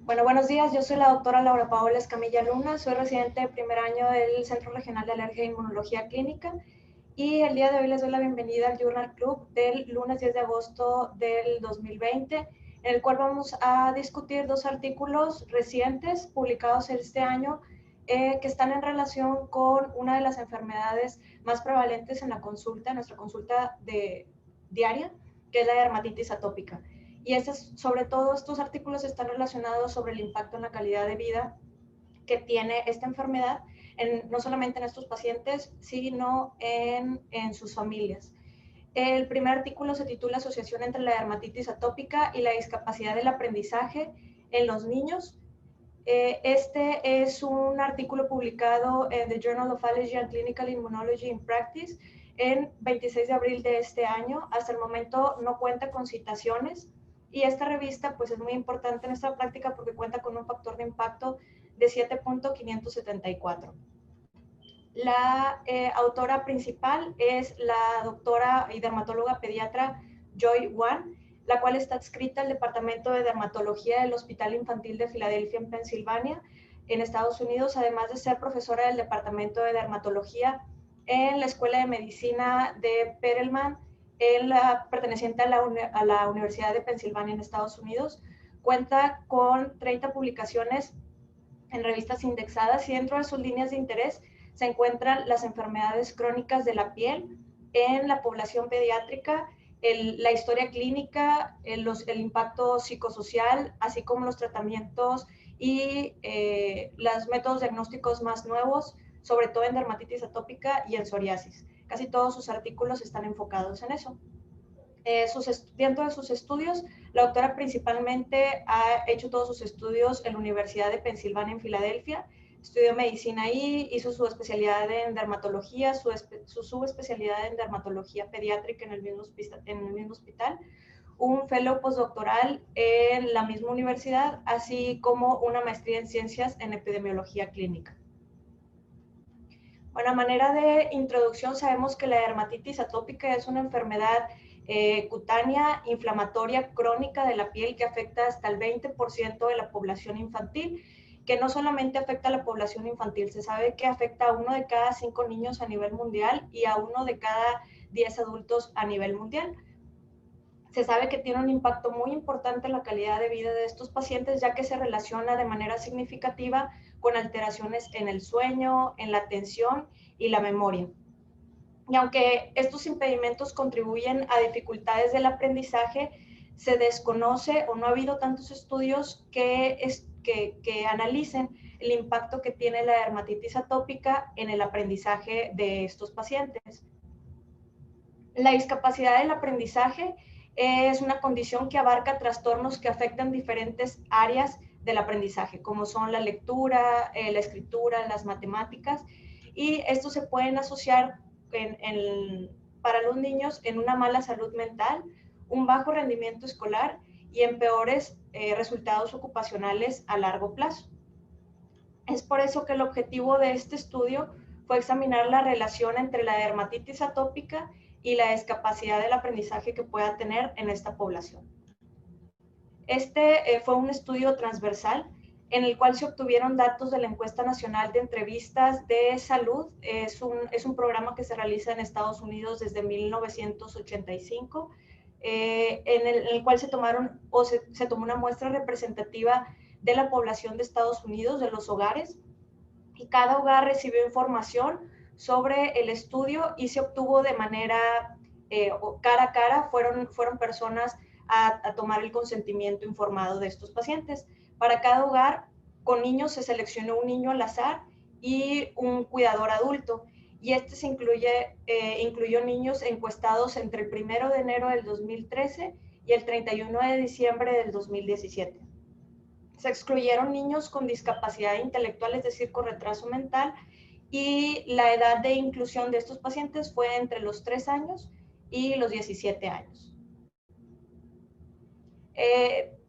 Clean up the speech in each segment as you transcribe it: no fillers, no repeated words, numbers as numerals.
Bueno, buenos días. Yo soy la doctora Laura Paola Escamilla Luna. Soy residente de primer año del Centro Regional de Alergia e Inmunología Clínica. Y el día de hoy les doy la bienvenida al Journal Club del lunes 10 de agosto del 2020, en el cual vamos a discutir dos artículos recientes publicados este año que están en relación con una de las enfermedades más prevalentes en la consulta, en nuestra consulta diaria, que es la dermatitis atópica. Y sobre todo estos artículos están relacionados sobre el impacto en la calidad de vida que tiene esta enfermedad, no solamente en estos pacientes, sino en sus familias. El primer artículo se titula Asociación entre la dermatitis atópica y la discapacidad del aprendizaje en los niños. Este es un artículo publicado en The Journal of Allergy and Clinical Immunology in Practice en 26 de abril de este año. Hasta el momento no cuenta con citaciones y esta revista pues es muy importante en esta práctica porque cuenta con un factor de impacto de 7.574. La autora principal es la doctora y dermatóloga pediatra Joy Wan, la cual está adscrita al Departamento de Dermatología del Hospital Infantil de Filadelfia en Pensilvania, en Estados Unidos, además de ser profesora del Departamento de Dermatología en la Escuela de Medicina de Perelman, perteneciente a la Universidad de Pensilvania en Estados Unidos. Cuenta con 30 publicaciones en revistas indexadas y dentro de sus líneas de interés se encuentran las enfermedades crónicas de la piel en la población pediátrica, la historia clínica, el impacto psicosocial, así como los tratamientos y los métodos diagnósticos más nuevos, sobre todo en dermatitis atópica y en psoriasis. Casi todos sus artículos están enfocados en eso. Dentro de sus estudios, la doctora principalmente ha hecho todos sus estudios en la Universidad de Pensilvania en Filadelfia, estudió medicina ahí, hizo su especialidad en dermatología, su subespecialidad en dermatología pediátrica en el mismo hospital, un fellow postdoctoral en la misma universidad, así como una maestría en ciencias en epidemiología clínica. Bueno, a manera de introducción, sabemos que la dermatitis atópica es una enfermedad cutánea, inflamatoria, crónica de la piel que afecta hasta el 20% de la población infantil, que no solamente afecta a la población infantil, se sabe que afecta a 1 de cada 5 niños a nivel mundial y a 1 de cada 10 adultos a nivel mundial. Se sabe que tiene un impacto muy importante en la calidad de vida de estos pacientes, ya que se relaciona de manera significativa con alteraciones en el sueño, en la atención y la memoria. Y aunque estos impedimentos contribuyen a dificultades del aprendizaje, se desconoce o no ha habido tantos estudios que analicen el impacto que tiene la dermatitis atópica en el aprendizaje de estos pacientes. La discapacidad del aprendizaje es una condición que abarca trastornos que afectan diferentes áreas del aprendizaje, como son la lectura, la escritura, las matemáticas, y estos se pueden asociar para los niños en una mala salud mental, un bajo rendimiento escolar y en peores resultados ocupacionales a largo plazo. Es por eso que el objetivo de este estudio fue examinar la relación entre la dermatitis atópica y la discapacidad del aprendizaje que pueda tener en esta población. Este fue un estudio transversal en el cual se obtuvieron datos de la Encuesta Nacional de Entrevistas de Salud. Es un programa que se realiza en Estados Unidos desde 1985, en el cual se tomó una muestra representativa de la población de Estados Unidos, de los hogares, y cada hogar recibió información sobre el estudio y se obtuvo de manera cara a cara, fueron personas a tomar el consentimiento informado de estos pacientes. Para cada hogar, con niños se seleccionó un niño al azar y un cuidador adulto, y se incluyó niños encuestados entre el 1 de enero del 2013 y el 31 de diciembre del 2017. Se excluyeron niños con discapacidad intelectual, es decir, con retraso mental, y la edad de inclusión de estos pacientes fue entre los 3 años y los 17 años.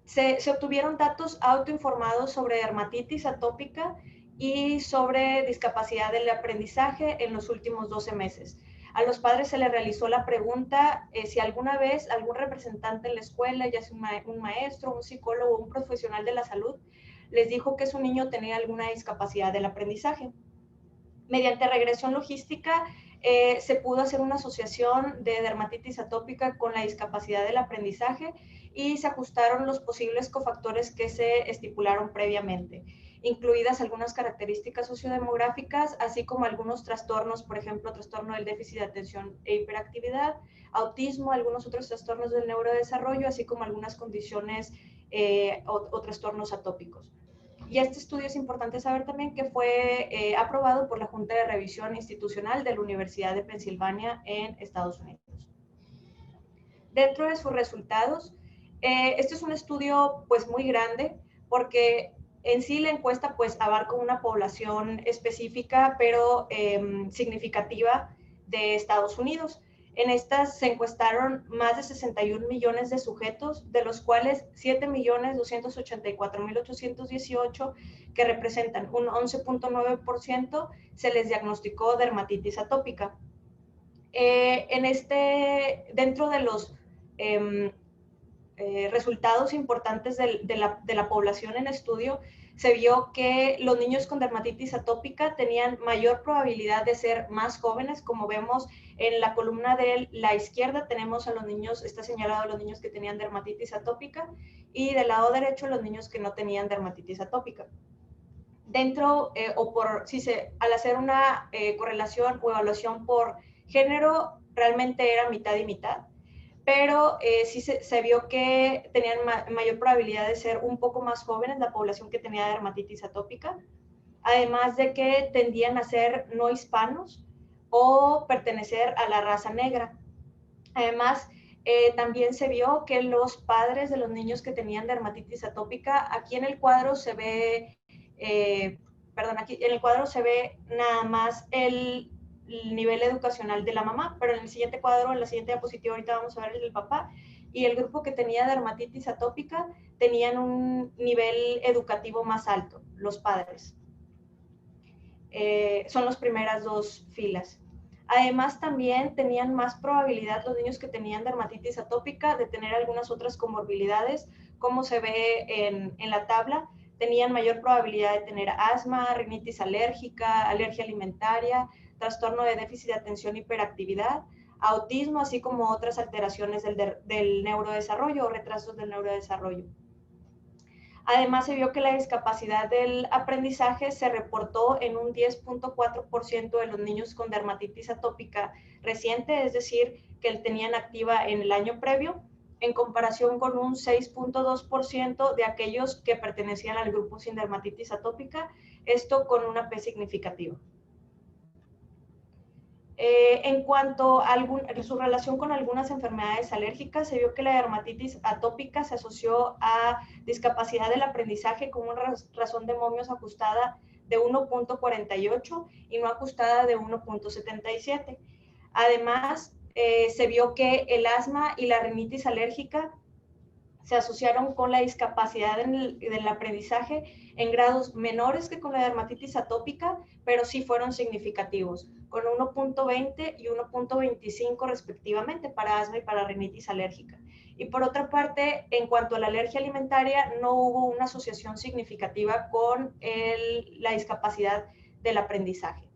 Se obtuvieron datos autoinformados sobre dermatitis atópica y sobre discapacidad del aprendizaje en los últimos 12 meses. A los padres se les realizó la pregunta si alguna vez algún representante en la escuela, ya sea un maestro, un psicólogo o un profesional de la salud, les dijo que su niño tenía alguna discapacidad del aprendizaje. Mediante regresión logística, se pudo hacer una asociación de dermatitis atópica con la discapacidad del aprendizaje y se ajustaron los posibles cofactores que se estipularon previamente, incluidas algunas características sociodemográficas, así como algunos trastornos, por ejemplo, trastorno del déficit de atención e hiperactividad, autismo, algunos otros trastornos del neurodesarrollo, así como algunas condiciones o trastornos atópicos. Y este estudio es importante saber también que fue aprobado por la Junta de Revisión Institucional de la Universidad de Pensilvania en Estados Unidos. Dentro de sus resultados, este es un estudio pues muy grande porque en sí la encuesta pues abarca una población específica pero significativa de Estados Unidos. En estas se encuestaron más de 61 millones de sujetos, de los cuales 7.284.818, que representan un 11.9%, se les diagnosticó dermatitis atópica. Dentro de los resultados importantes de la población en estudio, se vio que los niños con dermatitis atópica tenían mayor probabilidad de ser más jóvenes. Como vemos en la columna de la izquierda, tenemos a los niños, está señalado a los niños que tenían dermatitis atópica, y del lado derecho los niños que no tenían dermatitis atópica. Al hacer una correlación o evaluación por género, realmente era mitad y mitad, pero sí se vio que tenían mayor probabilidad de ser un poco más jóvenes la población que tenía dermatitis atópica, además de que tendían a ser no hispanos o pertenecer a la raza negra. Además, también se vio que los padres de los niños que tenían dermatitis atópica, aquí en el cuadro se ve, aquí en el cuadro se ve nada más el nivel educacional de la mamá, pero en el siguiente cuadro, en la siguiente diapositiva, ahorita vamos a ver el del papá, y el grupo que tenía dermatitis atópica tenían un nivel educativo más alto, los padres. Son las primeras dos filas. Además, también tenían más probabilidad los niños que tenían dermatitis atópica de tener algunas otras comorbilidades, como se ve en la tabla. Tenían mayor probabilidad de tener asma, rinitis alérgica, alergia alimentaria, trastorno de déficit de atención e hiperactividad, autismo, así como otras alteraciones del neurodesarrollo o retrasos del neurodesarrollo. Además, se vio que la discapacidad del aprendizaje se reportó en un 10.4% de los niños con dermatitis atópica reciente, es decir, que tenían activa en el año previo, en comparación con un 6.2% de aquellos que pertenecían al grupo sin dermatitis atópica, esto con una P significativa. En cuanto a su relación con algunas enfermedades alérgicas, se vio que la dermatitis atópica se asoció a discapacidad del aprendizaje con una razón de momios ajustada de 1.48 y no ajustada de 1.77. Además, se vio que el asma y la rinitis alérgica se asociaron con la discapacidad del aprendizaje en grados menores que con la dermatitis atópica, pero sí fueron significativos, con 1.20 y 1.25 respectivamente para asma y para rinitis alérgica. Y por otra parte, en cuanto a la alergia alimentaria, no hubo una asociación significativa con la discapacidad del aprendizaje.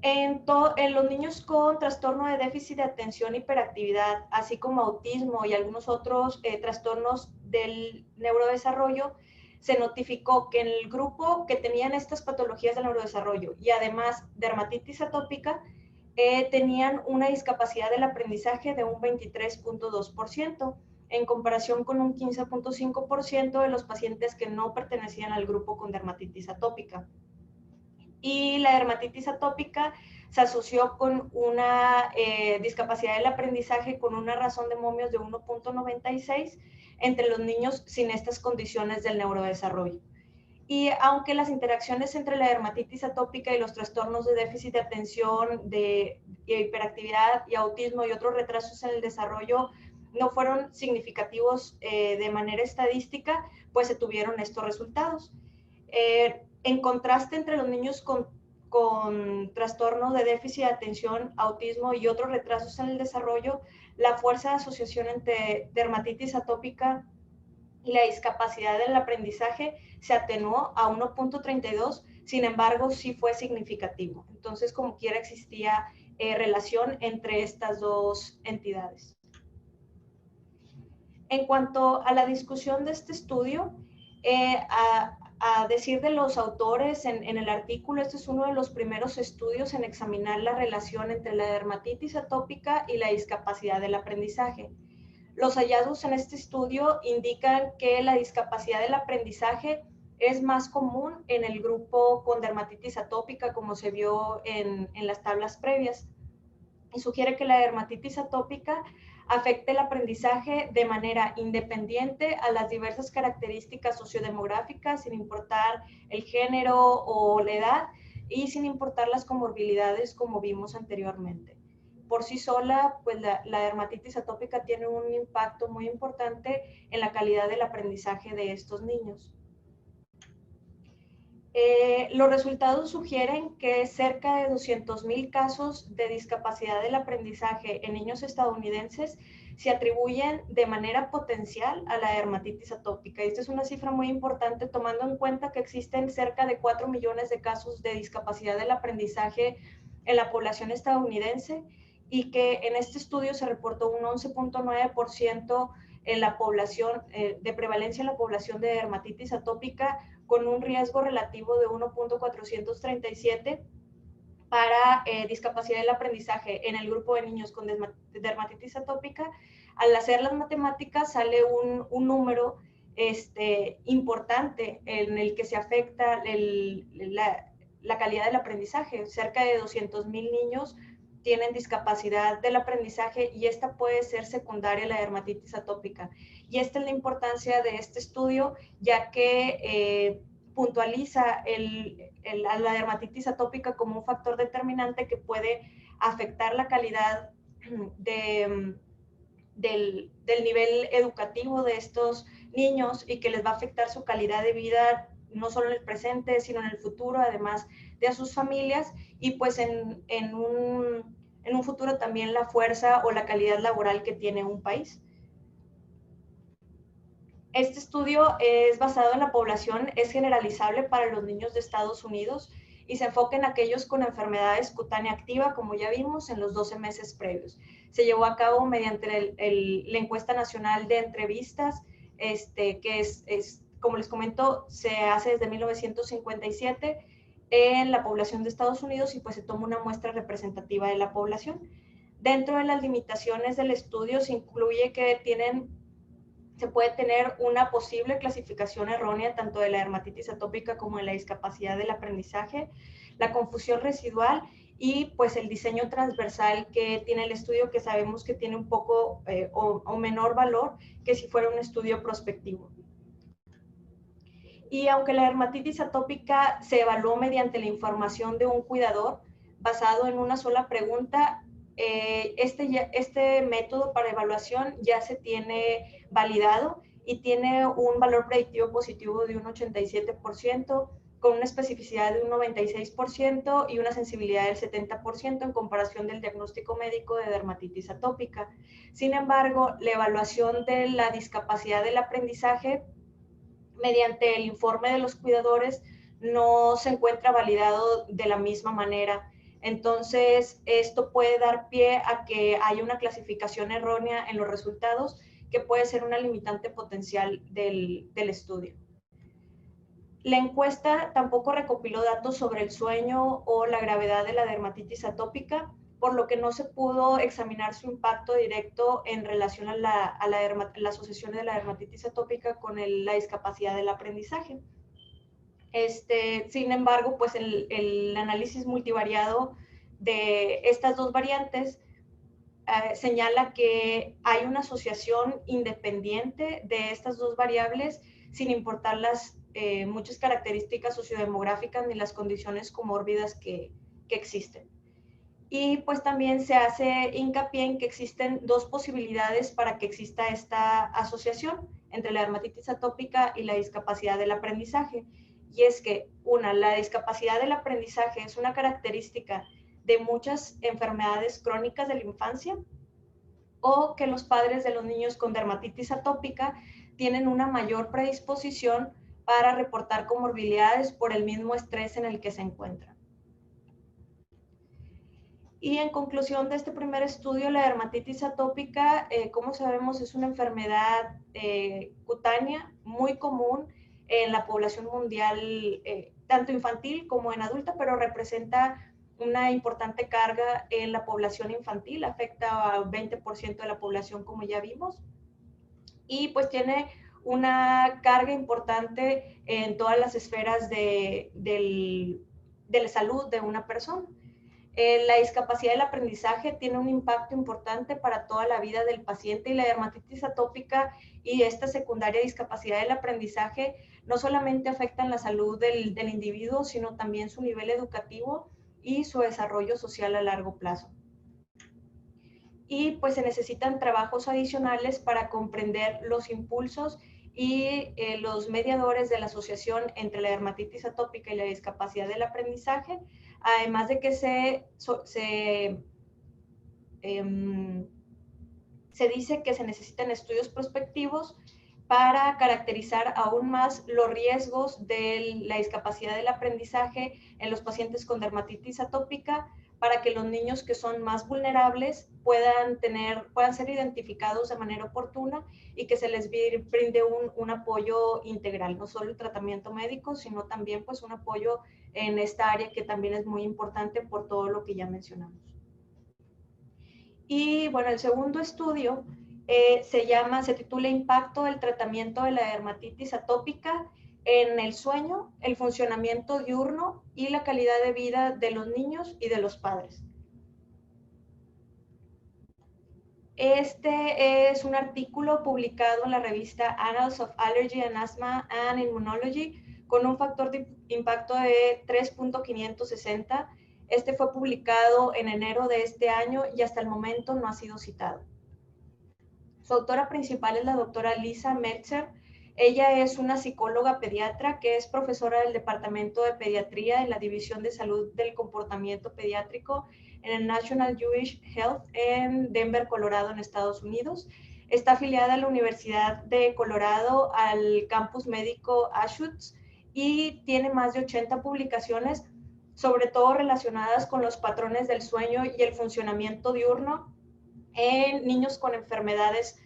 En los niños con trastorno de déficit de atención e hiperactividad, así como autismo y algunos otros trastornos del neurodesarrollo, se notificó que en el grupo que tenían estas patologías del neurodesarrollo y además dermatitis atópica, tenían una discapacidad del aprendizaje de un 23.2%, en comparación con un 15.5% de los pacientes que no pertenecían al grupo con dermatitis atópica. Y la dermatitis atópica se asoció con una discapacidad del aprendizaje con una razón de momios de 1.96 entre los niños sin estas condiciones del neurodesarrollo. Y aunque las interacciones entre la dermatitis atópica y los trastornos de déficit de atención, de hiperactividad y autismo y otros retrasos en el desarrollo no fueron significativos de manera estadística, pues se tuvieron estos resultados. En contraste, entre los niños con trastorno de déficit de atención, autismo y otros retrasos en el desarrollo, la fuerza de asociación entre dermatitis atópica y la discapacidad del aprendizaje se atenuó a 1.32, sin embargo, sí fue significativo. Entonces, como quiera, existía relación entre estas dos entidades. En cuanto a la discusión de este estudio, a decir de los autores en el artículo, este es uno de los primeros estudios en examinar la relación entre la dermatitis atópica y la discapacidad del aprendizaje. Los hallazgos en este estudio indican que la discapacidad del aprendizaje es más común en el grupo con dermatitis atópica, como se vio en las tablas previas, y sugiere que la dermatitis atópica afecta el aprendizaje de manera independiente a las diversas características sociodemográficas, sin importar el género o la edad y sin importar las comorbilidades como vimos anteriormente. Por sí sola, pues la dermatitis atópica tiene un impacto muy importante en la calidad del aprendizaje de estos niños. Los resultados sugieren que cerca de 200,000 casos de discapacidad del aprendizaje en niños estadounidenses se atribuyen de manera potencial a la dermatitis atópica. Y esta es una cifra muy importante tomando en cuenta que existen cerca de 4 millones de casos de discapacidad del aprendizaje en la población estadounidense y que en este estudio se reportó un 11.9% en la población, de prevalencia en la población de dermatitis atópica, con un riesgo relativo de 1.437 para discapacidad del aprendizaje en el grupo de niños con dermatitis atópica. Al hacer las matemáticas sale un número importante en el que se afecta la calidad del aprendizaje. Cerca de 200,000 niños tienen discapacidad del aprendizaje y esta puede ser secundaria a la dermatitis atópica. Y esta es la importancia de este estudio, ya que puntualiza a la dermatitis atópica como un factor determinante que puede afectar la calidad del nivel educativo de estos niños y que les va a afectar su calidad de vida no solo en el presente, sino en el futuro, además de a sus familias y pues en un futuro también la fuerza o la calidad laboral que tiene un país. Este estudio es basado en la población, es generalizable para los niños de Estados Unidos y se enfoca en aquellos con enfermedades cutánea activa, como ya vimos, en los 12 meses previos. Se llevó a cabo mediante la encuesta nacional de entrevistas, que es, como les comento, se hace desde 1957 en la población de Estados Unidos y pues se toma una muestra representativa de la población. Dentro de las limitaciones del estudio se incluye que se puede tener una posible clasificación errónea tanto de la dermatitis atópica como de la discapacidad del aprendizaje, la confusión residual y pues el diseño transversal que tiene el estudio, que sabemos que tiene un poco o menor valor que si fuera un estudio prospectivo. Y aunque la dermatitis atópica se evaluó mediante la información de un cuidador basado en una sola pregunta, este método para evaluación ya se tiene validado y tiene un valor predictivo positivo de un 87%, con una especificidad de un 96% y una sensibilidad del 70% en comparación del diagnóstico médico de dermatitis atópica. Sin embargo, la evaluación de la discapacidad del aprendizaje mediante el informe de los cuidadores no se encuentra validado de la misma manera. Entonces, esto puede dar pie a que haya una clasificación errónea en los resultados, que puede ser una limitante potencial del estudio. La encuesta tampoco recopiló datos sobre el sueño o la gravedad de la dermatitis atópica, por lo que no se pudo examinar su impacto directo en relación a la asociación de la dermatitis atópica con la discapacidad del aprendizaje. Sin embargo, pues el análisis multivariado de estas dos variantes señala que hay una asociación independiente de estas dos variables sin importar las muchas características sociodemográficas ni las condiciones comórbidas que existen. Y pues también se hace hincapié en que existen dos posibilidades para que exista esta asociación entre la dermatitis atópica y la discapacidad del aprendizaje. Y es que, la discapacidad del aprendizaje es una característica de muchas enfermedades crónicas de la infancia, o que los padres de los niños con dermatitis atópica tienen una mayor predisposición para reportar comorbilidades por el mismo estrés en el que se encuentran. Y en conclusión de este primer estudio, la dermatitis atópica, como sabemos, es una enfermedad cutánea muy común en la población mundial, tanto infantil como en adulta, pero representa una importante carga en la población infantil, afecta al 20% de la población, como ya vimos, y pues tiene una carga importante en todas las esferas de la salud de una persona. La discapacidad del aprendizaje tiene un impacto importante para toda la vida del paciente, y la dermatitis atópica y esta secundaria discapacidad del aprendizaje no solamente afectan la salud del individuo, sino también su nivel educativo y su desarrollo social a largo plazo. Y pues se necesitan trabajos adicionales para comprender los impulsos y los mediadores de la asociación entre la dermatitis atópica y la discapacidad del aprendizaje, además de que se dice que se necesitan estudios prospectivos para caracterizar aún más los riesgos de la discapacidad del aprendizaje en los pacientes con dermatitis atópica, para que los niños que son más vulnerables puedan ser identificados de manera oportuna y que se les brinde un apoyo integral, no solo el tratamiento médico, sino también pues un apoyo en esta área que también es muy importante por todo lo que ya mencionamos. Y bueno, el segundo estudio se titula Impacto del tratamiento de la dermatitis atópica en el sueño, el funcionamiento diurno y la calidad de vida de los niños y de los padres. Este es un artículo publicado en la revista Annals of Allergy and Asthma and Immunology con un factor de impacto de 3.560. Este fue publicado en enero de este año y hasta el momento no ha sido citado. Su autora principal es la doctora Lisa Metzer. Ella es una psicóloga pediatra que es profesora del Departamento de Pediatría en la División de Salud del Comportamiento Pediátrico en el National Jewish Health en Denver, Colorado, en Estados Unidos. Está afiliada a la Universidad de Colorado, al campus médico Anschutz, y tiene más de 80 publicaciones, sobre todo relacionadas con los patrones del sueño y el funcionamiento diurno en niños con enfermedades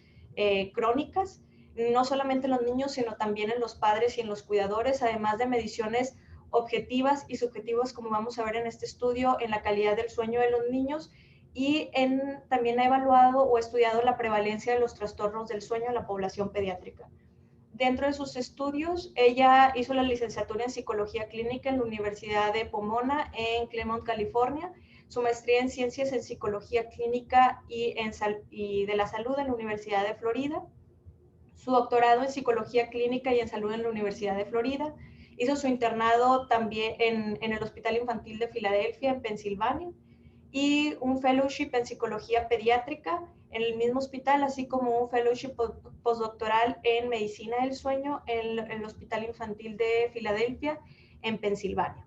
crónicas, no solamente en los niños, sino también en los padres y en los cuidadores, además de mediciones objetivas y subjetivas, como vamos a ver en este estudio, en la calidad del sueño de los niños, y también ha evaluado o estudiado la prevalencia de los trastornos del sueño en la población pediátrica. Dentro de sus estudios, ella hizo la licenciatura en Psicología Clínica en la Universidad de Pomona en Claremont, California, su maestría en Ciencias en Psicología Clínica y de la Salud en la Universidad de Florida, su doctorado en Psicología Clínica y en Salud en la Universidad de Florida, hizo su internado también en el Hospital Infantil de Filadelfia, en Pensilvania, y un fellowship en Psicología Pediátrica en el mismo hospital, así como un fellowship postdoctoral en Medicina del Sueño en el Hospital Infantil de Filadelfia, en Pensilvania.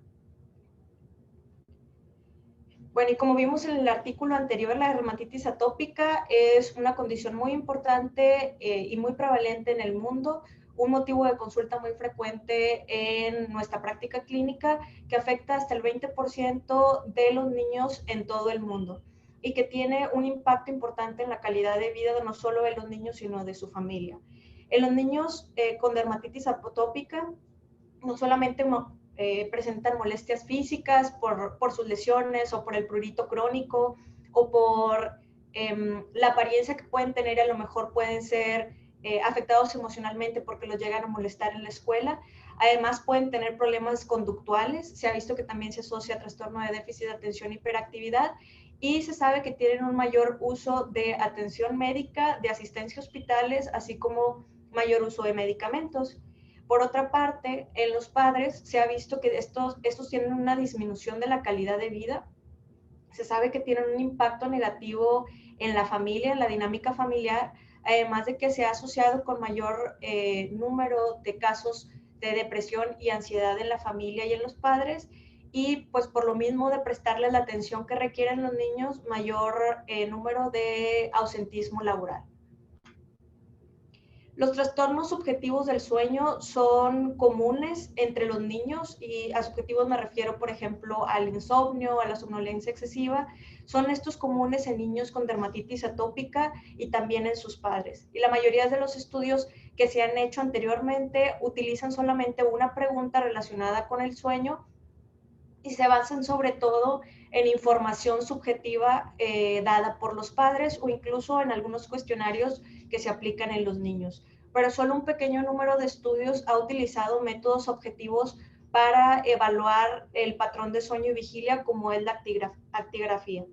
Bueno, y como vimos en el artículo anterior, la dermatitis atópica es una condición muy importante y muy prevalente en el mundo, un motivo de consulta muy frecuente en nuestra práctica clínica, que afecta hasta el 20% de los niños en todo el mundo y que tiene un impacto importante en la calidad de vida no solo de los niños, sino de su familia. En los niños con dermatitis atópica, no solamente presentan molestias físicas por sus lesiones o por el prurito crónico o por la apariencia que pueden tener, a lo mejor pueden ser afectados emocionalmente porque los llegan a molestar en la escuela. Además pueden tener problemas conductuales, se ha visto que también se asocia a trastorno de déficit de atención e hiperactividad, y se sabe que tienen un mayor uso de atención médica, de asistencia a hospitales, así como mayor uso de medicamentos. Por otra parte, en los padres se ha visto que estos tienen una disminución de la calidad de vida. Se sabe que tienen un impacto negativo en la familia, en la dinámica familiar, además de que se ha asociado con mayor número de casos de depresión y ansiedad en la familia y en los padres, y pues por lo mismo de prestarles la atención que requieren los niños, mayor número de ausentismo laboral. Los trastornos subjetivos del sueño son comunes entre los niños y a subjetivos me refiero, por ejemplo, al insomnio, a la somnolencia excesiva. Son estos comunes en niños con dermatitis atópica y también en sus padres. Y la mayoría de los estudios que se han hecho anteriormente utilizan solamente una pregunta relacionada con el sueño y se basan sobre todo en información subjetiva dada por los padres o incluso en algunos cuestionarios que se aplican en los niños. Pero solo un pequeño número de estudios ha utilizado métodos objetivos para evaluar el patrón de sueño y vigilia como es la actigrafía.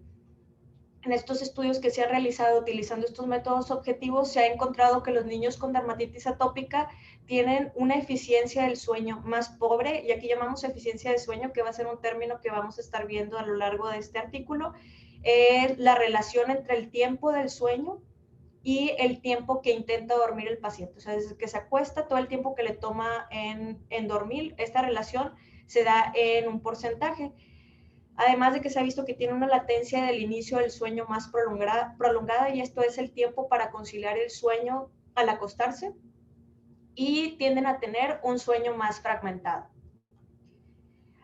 En estos estudios que se han realizado utilizando estos métodos objetivos, se ha encontrado que los niños con dermatitis atópica tienen una eficiencia del sueño más pobre, y aquí llamamos eficiencia de sueño, que va a ser un término que vamos a estar viendo a lo largo de este artículo, la relación entre el tiempo del sueño y el tiempo que intenta dormir el paciente. O sea, desde que se acuesta, todo el tiempo que le toma en dormir, esta relación se da en un porcentaje. Además de que se ha visto que tiene una latencia del inicio del sueño más prolongada, y esto es el tiempo para conciliar el sueño al acostarse, y tienden a tener un sueño más fragmentado.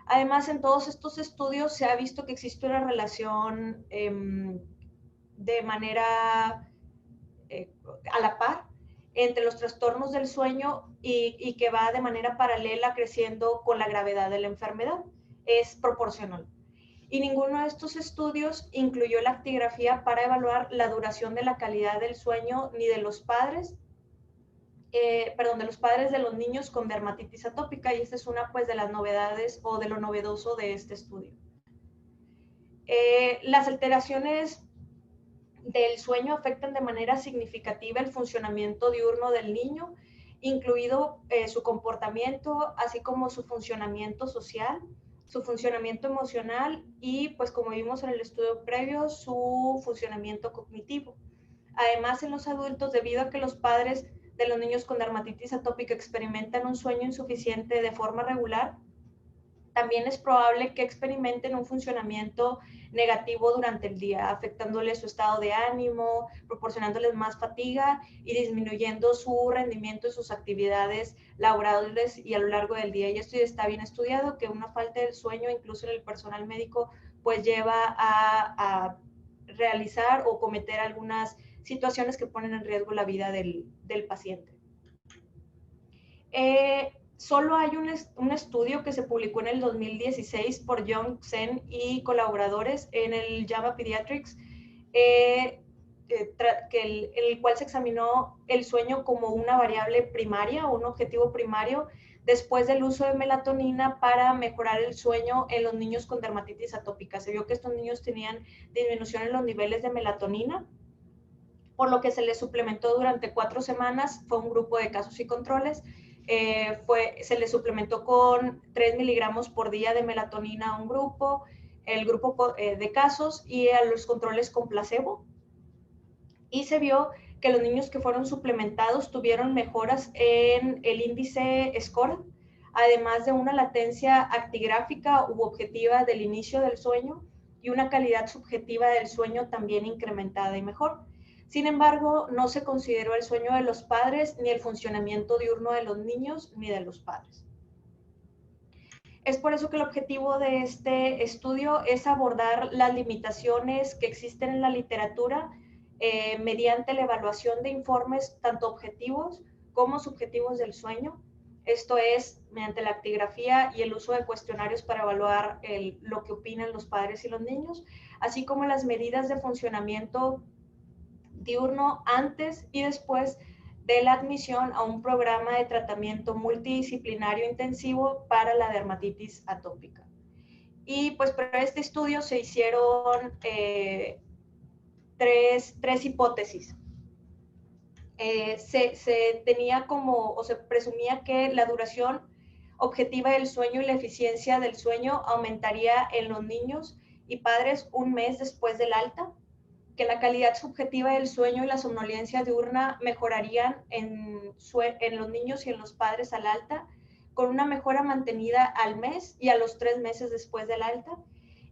Además, en todos estos estudios se ha visto que existe una relación de manera a la par entre los trastornos del sueño y que va de manera paralela creciendo con la gravedad de la enfermedad. Es proporcional. Y ninguno de estos estudios incluyó la actigrafía para evaluar la duración de la calidad del sueño ni de los padres, de los padres de los niños con dermatitis atópica, y esta es una pues de las novedades o de lo novedoso de este estudio. Las alteraciones del sueño afectan de manera significativa el funcionamiento diurno del niño, incluido su comportamiento, así como su funcionamiento social, su funcionamiento emocional y, pues como vimos en el estudio previo, su funcionamiento cognitivo. Además, en los adultos, debido a que los padres de los niños con dermatitis atópica experimentan un sueño insuficiente de forma regular, también es probable que experimenten un funcionamiento negativo durante el día, afectándoles su estado de ánimo, proporcionándoles más fatiga y disminuyendo su rendimiento en sus actividades laborales y a lo largo del día. Y esto ya está bien estudiado, que una falta de sueño, incluso en el personal médico, pues lleva a realizar o cometer algunas situaciones que ponen en riesgo la vida del paciente. Solo hay un estudio que se publicó en el 2016 por Young, Sen y colaboradores en el JAMA Pediatrics, el cual se examinó el sueño como una variable primaria o un objetivo primario después del uso de melatonina para mejorar el sueño en los niños con dermatitis atópica. Se vio que estos niños tenían disminución en los niveles de melatonina, por lo que se les suplementó durante 4 semanas. Fue un grupo de casos y controles. Se le suplementó con 3 miligramos por día de melatonina a un grupo, el grupo de casos, y a los controles con placebo. Y se vio que los niños que fueron suplementados tuvieron mejoras en el índice SCORAD, además de una latencia actigráfica u objetiva del inicio del sueño y una calidad subjetiva del sueño también incrementada y mejor. Sin embargo, no se consideró el sueño de los padres, ni el funcionamiento diurno de los niños, ni de los padres. Es por eso que el objetivo de este estudio es abordar las limitaciones que existen en la literatura mediante la evaluación de informes tanto objetivos como subjetivos del sueño. Esto es, mediante la actigrafía y el uso de cuestionarios para evaluar lo que opinan los padres y los niños, así como las medidas de funcionamiento diurno antes y después de la admisión a un programa de tratamiento multidisciplinario intensivo para la dermatitis atópica. Y pues para este estudio se hicieron tres hipótesis. Se tenía o se presumía que la duración objetiva del sueño y la eficiencia del sueño aumentaría en los niños y padres un mes después del alta, que la calidad subjetiva del sueño y la somnolencia diurna mejorarían en los niños y en los padres al alta, con una mejora mantenida al mes y a los 3 meses después del alta,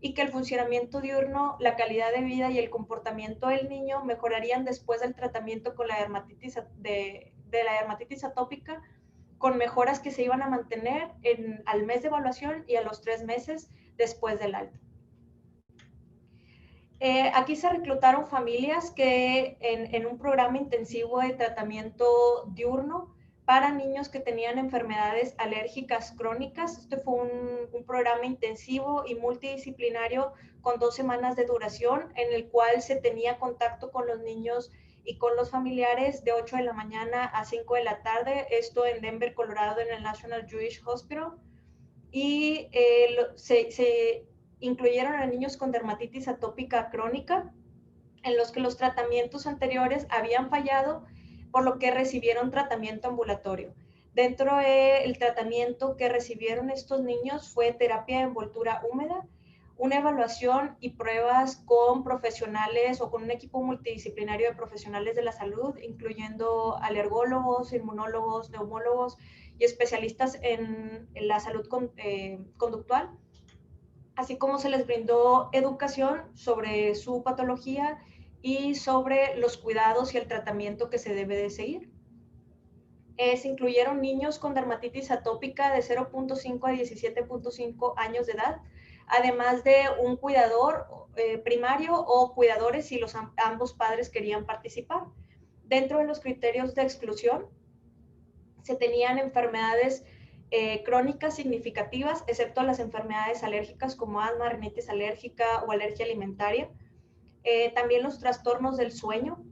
y que el funcionamiento diurno, la calidad de vida y el comportamiento del niño mejorarían después del tratamiento con la dermatitis de la dermatitis atópica, con mejoras que se iban a mantener al mes de evaluación y a los 3 meses después del alta. Aquí se reclutaron familias que en un programa intensivo de tratamiento diurno para niños que tenían enfermedades alérgicas crónicas. Este fue un programa intensivo y multidisciplinario con 2 semanas de duración, en el cual se tenía contacto con los niños y con los familiares de 8 de la mañana a 5 de la tarde, esto en Denver, Colorado, en el National Jewish Hospital. Y se incluyeron a niños con dermatitis atópica crónica, en los que los tratamientos anteriores habían fallado, por lo que recibieron tratamiento ambulatorio. Dentro del tratamiento que recibieron estos niños fue terapia de envoltura húmeda, una evaluación y pruebas con profesionales o con un equipo multidisciplinario de profesionales de la salud, incluyendo alergólogos, inmunólogos, neumólogos y especialistas en la salud conductual, así como se les brindó educación sobre su patología y sobre los cuidados y el tratamiento que se debe de seguir. Se incluyeron niños con dermatitis atópica de 0.5 a 17.5 años de edad, además de un cuidador primario o cuidadores si ambos padres querían participar. Dentro de los criterios de exclusión, se tenían enfermedades crónicas significativas, excepto las enfermedades alérgicas como asma, rinitis alérgica o alergia alimentaria. También los trastornos del sueño,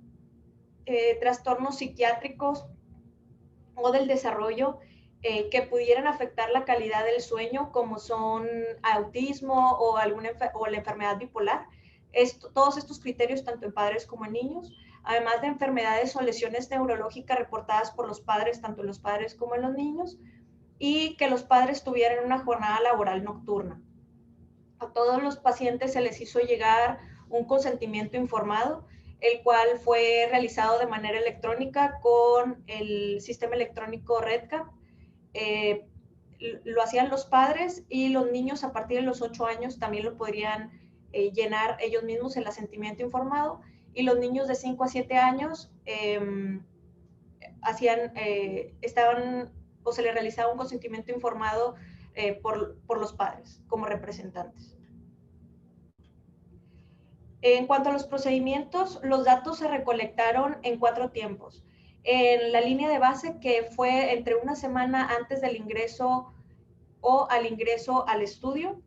trastornos psiquiátricos o del desarrollo que pudieran afectar la calidad del sueño, como son autismo o la enfermedad bipolar. Todos estos criterios, tanto en padres como en niños, además de enfermedades o lesiones neurológicas reportadas por los padres, tanto en los padres como en los niños, y que los padres tuvieran una jornada laboral nocturna. A todos los pacientes se les hizo llegar un consentimiento informado, el cual fue realizado de manera electrónica con el sistema electrónico REDCap. Lo hacían los padres y los niños a partir de los 8 años también lo podrían llenar ellos mismos el asentimiento informado, y los niños de 5 a 7 años estaban o se les realizaba un consentimiento informado por los padres como representantes. En cuanto a los procedimientos, los datos se recolectaron en 4 tiempos. En la línea de base, que fue entre una semana antes del ingreso o al ingreso al estudio,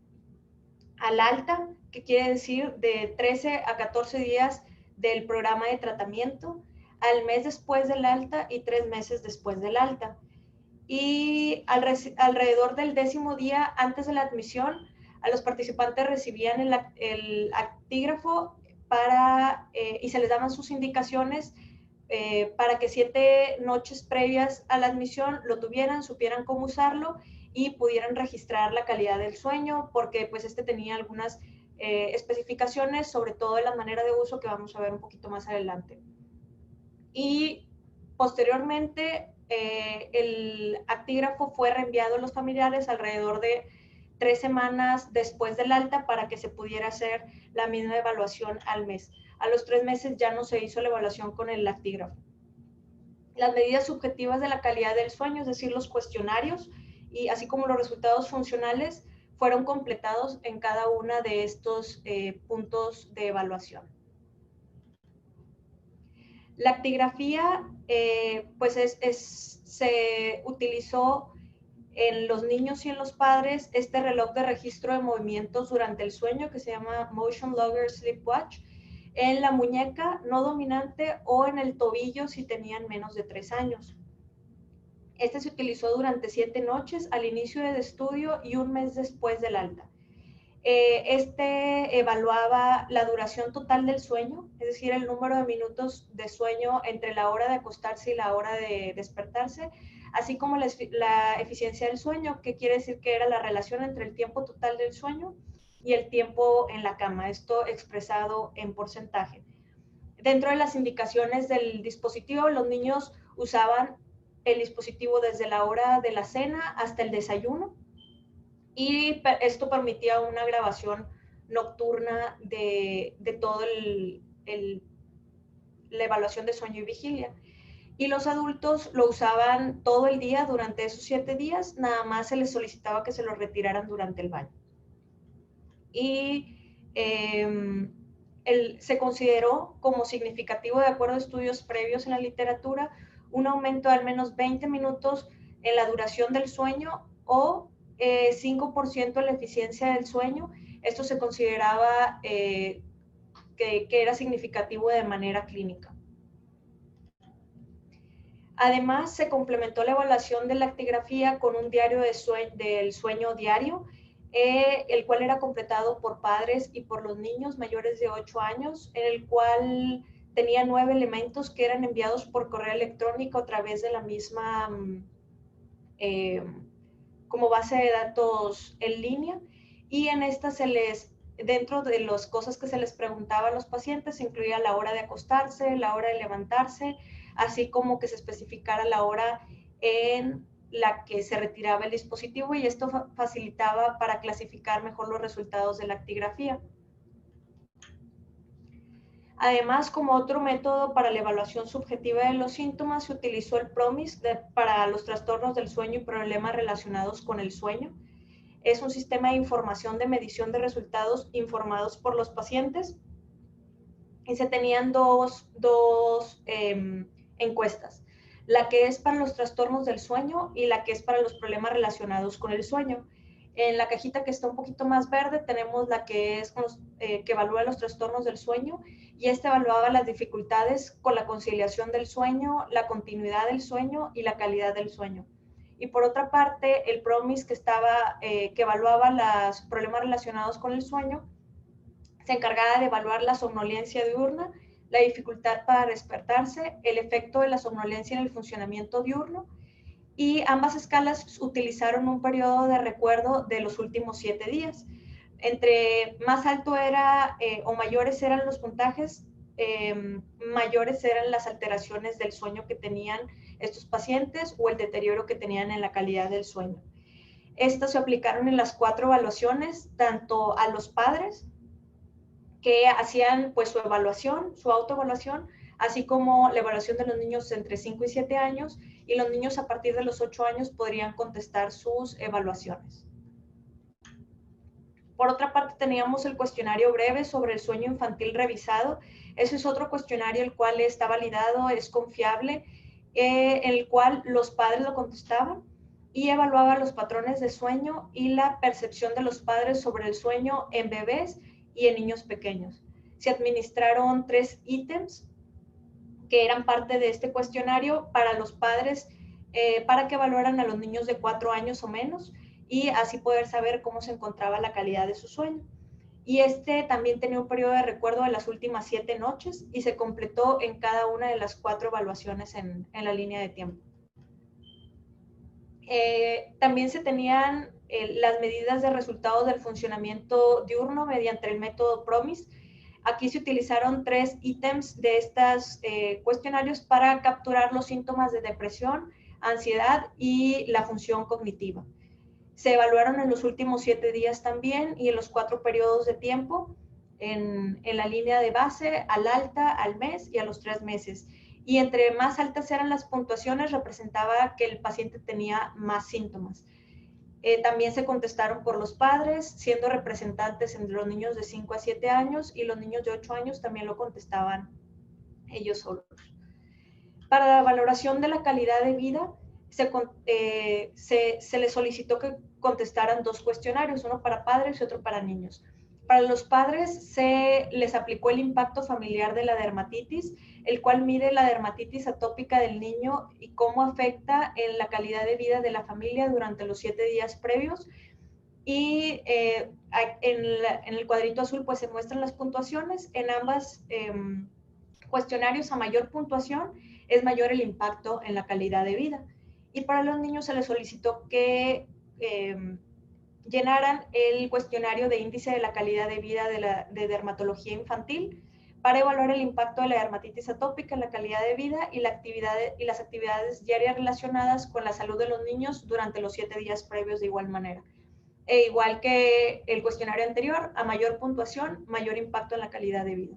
al alta, que quiere decir de 13 a 14 días del programa de tratamiento, al mes después del alta y 3 meses después del alta. Y alrededor del 10º día antes de la admisión, a los participantes recibían el actígrafo y se les daban sus indicaciones para que 7 noches previas a la admisión lo tuvieran, supieran cómo usarlo y pudieran registrar la calidad del sueño, porque pues tenía algunas especificaciones, sobre todo de la manera de uso, que vamos a ver un poquito más adelante. Y posteriormente el actígrafo fue reenviado a los familiares alrededor de 3 semanas después del alta para que se pudiera hacer la misma evaluación al mes. A los 3 meses ya no se hizo la evaluación con el actígrafo. Las medidas subjetivas de la calidad del sueño, es decir, los cuestionarios, y así como los resultados funcionales, fueron completados en cada uno de estos puntos de evaluación. La actigrafía se utilizó en los niños y en los padres este reloj de registro de movimientos durante el sueño que se llama Motion Logger Sleep Watch, en la muñeca no dominante o en el tobillo si tenían menos de 3 años. Este se utilizó durante 7 noches al inicio del estudio y 1 mes después del alta. Evaluaba la duración total del sueño, es decir, el número de minutos de sueño entre la hora de acostarse y la hora de despertarse, así como la eficiencia del sueño, que quiere decir que era la relación entre el tiempo total del sueño y el tiempo en la cama, esto expresado en porcentaje. Dentro de las indicaciones del dispositivo, los niños usaban el dispositivo desde la hora de la cena hasta el desayuno, y esto permitía una grabación nocturna de todo la evaluación de sueño y vigilia. y los adultos lo usaban todo el día durante esos 7 días, nada más se les solicitaba que se lo retiraran durante el baño. Y se consideró como significativo, de acuerdo a estudios previos en la literatura, un aumento de al menos 20 minutos en la duración del sueño o 5% en la eficiencia del sueño. Esto se consideraba que era significativo de manera clínica. Además, se complementó la evaluación de la actigrafía con un diario del sueño diario, el cual era completado por padres y por los niños mayores de 8 años, en el cual tenía 9 elementos que eran enviados por correo electrónico a través de la misma como base de datos en línea, y en esta dentro de las cosas que se les preguntaba a los pacientes, se incluía la hora de acostarse, la hora de levantarse, así como que se especificara la hora en la que se retiraba el dispositivo, y esto facilitaba para clasificar mejor los resultados de la actigrafía. Además, como otro método para la evaluación subjetiva de los síntomas, se utilizó el PROMIS para los trastornos del sueño y problemas relacionados con el sueño. Es un sistema de información de medición de resultados informados por los pacientes, y se tenían dos encuestas, la que es para los trastornos del sueño y la que es para los problemas relacionados con el sueño. En la cajita que está un poquito más verde tenemos la que es que evalúa los trastornos del sueño, y esta evaluaba las dificultades con la conciliación del sueño, la continuidad del sueño y la calidad del sueño. Y por otra parte, el PROMIS que evaluaba los problemas relacionados con el sueño, se encargaba de evaluar la somnolencia diurna, la dificultad para despertarse, el efecto de la somnolencia en el funcionamiento diurno, y ambas escalas utilizaron un periodo de recuerdo de los últimos 7 días. Entre más alto era o mayores eran los puntajes, mayores eran las alteraciones del sueño que tenían estos pacientes o el deterioro que tenían en la calidad del sueño. Estas se aplicaron en las 4 evaluaciones, tanto a los padres que hacían pues su evaluación, su autoevaluación, así como la evaluación de los niños entre 5 y 7 años, y los niños a partir de los 8 años podrían contestar sus evaluaciones. Por otra parte, teníamos el cuestionario breve sobre el sueño infantil revisado. Ese es otro cuestionario el cual está validado, es confiable, en el cual los padres lo contestaban y evaluaba los patrones de sueño y la percepción de los padres sobre el sueño en bebés y en niños pequeños. Se administraron 3 ítems que eran parte de este cuestionario para los padres, para que evaluaran a los niños de 4 años o menos, y así poder saber cómo se encontraba la calidad de su sueño. Y este también tenía un periodo de recuerdo de las últimas 7 noches, y se completó en cada una de las 4 evaluaciones en la línea de tiempo. También se tenían las medidas de resultados del funcionamiento diurno mediante el método PROMIS. Aquí se utilizaron 3 ítems de estos cuestionarios para capturar los síntomas de depresión, ansiedad y la función cognitiva. Se evaluaron en los últimos 7 días también, y en los 4 periodos de tiempo, en la línea de base, al alta, al mes y a los 3 meses. Y entre más altas eran las puntuaciones, representaba que el paciente tenía más síntomas. También se contestaron por los padres, siendo representantes entre los niños de 5 a 7 años, y los niños de 8 años también lo contestaban ellos solos. Para la valoración de la calidad de vida, se les solicitó que contestaran 2 cuestionarios, uno para padres y otro para niños. Para los padres se les aplicó el impacto familiar de la dermatitis, el cual mide la dermatitis atópica del niño y cómo afecta en la calidad de vida de la familia durante los 7 días previos. Y en el cuadrito azul pues se muestran las puntuaciones. En ambas cuestionarios, a mayor puntuación es mayor el impacto en la calidad de vida. Y para los niños se les solicitó que llenaran el cuestionario de índice de la calidad de vida de dermatología infantil para evaluar el impacto de la dermatitis atópica en la calidad de vida y las actividades diarias relacionadas con la salud de los niños durante los 7 días previos de igual manera. E igual que el cuestionario anterior, a mayor puntuación, mayor impacto en la calidad de vida.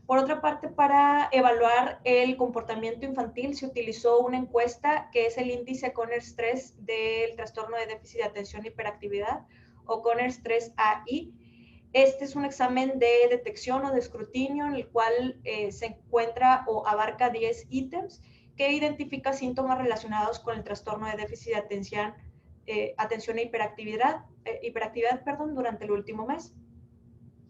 Por otra parte, para evaluar el comportamiento infantil se utilizó una encuesta que es el índice Conners 3 del trastorno de déficit de atención e hiperactividad, o Conners 3 AI. Este es un examen de detección o de escrutinio en el cual se encuentra o abarca 10 ítems que identifica síntomas relacionados con el trastorno de déficit de atención e hiperactividad, durante el último mes.